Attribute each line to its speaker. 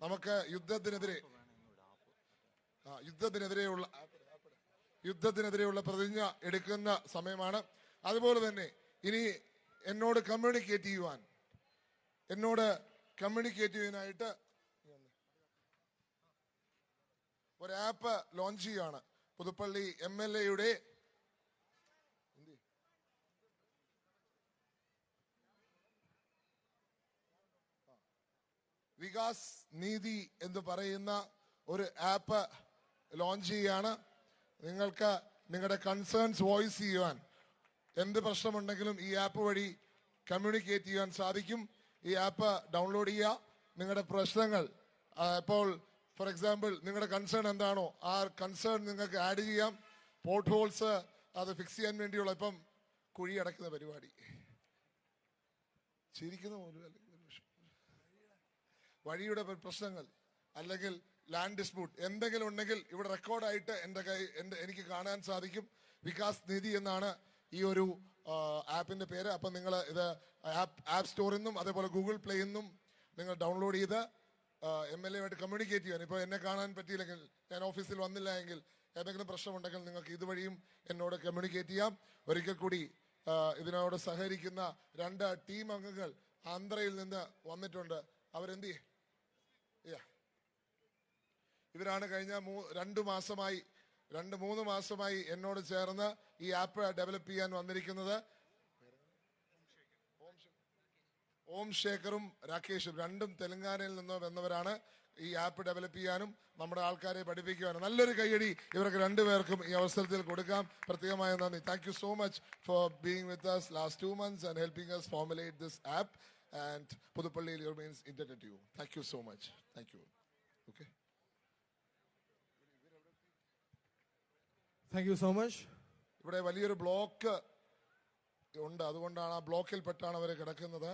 Speaker 1: നമുക്ക് യുദ്ധത്തിനെതിരെയുള്ള പ്രതിജ്ഞ എടുക്കുന്ന സമയമാണ്. അതുപോലെ തന്നെ ഇനി എന്നോട് കമ്മ്യൂണിക്കേറ്റ് ചെയ്യാനായിട്ട് ഒരു ആപ്പ് ലോഞ്ച് ചെയ്യുകയാണ്. പുതുപ്പള്ളി MLA-യുടെ വികാസ് നീതി എന്ന് പറയുന്ന ഒരു ആപ്പ് ലോഞ്ച് ചെയ്യുകയാണ്. നിങ്ങൾക്ക് നിങ്ങളുടെ കൺസേൺസ് വോയിസ് ചെയ്യുവാൻ, എന്ത് പ്രശ്നമുണ്ടെങ്കിലും ഈ ആപ്പ് വഴി കമ്മ്യൂണിക്കേറ്റ് ചെയ്യാൻ സാധിക്കും. ഈ ആപ്പ് ഡൗൺലോഡ് ചെയ്യുക. നിങ്ങളുടെ പ്രശ്നങ്ങൾ ഇപ്പോൾ ഫോർ എക്സാമ്പിൾ നിങ്ങളുടെ കൺസേൺ എന്താണോ ആ കൺസേൺ നിങ്ങൾക്ക് ആഡ് ചെയ്യാം. പോർട്ട് ഹോൾസ് അത് ഫിക്സ് ചെയ്യാൻ വേണ്ടിയുള്ള ഇപ്പം കുഴി അടയ്ക്കുന്ന പരിപാടി, ചിരിക്കുന്ന പോലും, വഴിയുടെ പ്രശ്നങ്ങൾ അല്ലെങ്കിൽ ലാൻഡ് ഡിസ്പ്യൂട്ട് എന്തെങ്കിലും ഉണ്ടെങ്കിൽ ഇവിടെ റെക്കോർഡായിട്ട് എനിക്ക് കാണാൻ സാധിക്കും. വികാസ് നിധി എന്നാണ് ഈ ഒരു ആപ്പിന്റെ പേര്. അപ്പം നിങ്ങൾ ഇത് ആപ്പ് സ്റ്റോറിൽ നിന്നും അതേപോലെ ഗൂഗിൾ പ്ലേയിൽ നിന്നും നിങ്ങൾ ഡൗൺലോഡ് ചെയ്ത് MLA-ആയിട്ട് കമ്മ്യൂണിക്കേറ്റ് ചെയ്യാൻ. ഇപ്പോൾ എന്നെ കാണാൻ പറ്റിയില്ലെങ്കിൽ, ഞാൻ ഓഫീസിൽ വന്നില്ല എങ്കിൽ, ഏതെങ്കിലും പ്രശ്നമുണ്ടെങ്കിൽ നിങ്ങൾക്ക് ഇതുവഴിയും എന്നോട് കമ്മ്യൂണിക്കേറ്റ് ചെയ്യാം. ഒരിക്കൽ കൂടി ഇതിനോട് സഹകരിക്കുന്ന 2 ടീം അംഗങ്ങൾ ആന്ധ്രയിൽ നിന്ന് വന്നിട്ടുണ്ട്. അവരെന്ത് ഇവരാണ് കഴിഞ്ഞ 2-3 മാസമായി എന്നോട് ചേർന്ന് ഈ ആപ്പ് ഡെവലപ്പ് ചെയ്യാൻ വന്നിരിക്കുന്നത്. ഓം ശേഖറും രാകേഷും രണ്ടും തെലങ്കാനയിൽ നിന്ന് വന്നവരാണ്. ഈ ആപ്പ് ഡെവലപ്പ് ചെയ്യാനും നമ്മുടെ ആൾക്കാരെ പഠിപ്പിക്കുവാനും. നല്ലൊരു കയ്യടി ഇവർക്ക് 2 പേർക്കും ഈ അവസരത്തിൽ കൊടുക്കാം. പ്രത്യേകമായ നന്ദി. Thank you so much for being with us last 2 months and helping us formulate this app. And Puduppally remains indebted to you. Thank you so much. Thank you. Okay.
Speaker 2: Thank you so much.
Speaker 1: ഇവിടെ വലിയൊരു block ഉണ്ട്, അതുകൊണ്ടാണ് ആ ബ്ലോക്കിൽ പെട്ടാണ് അവർ കിടക്കുന്നത്.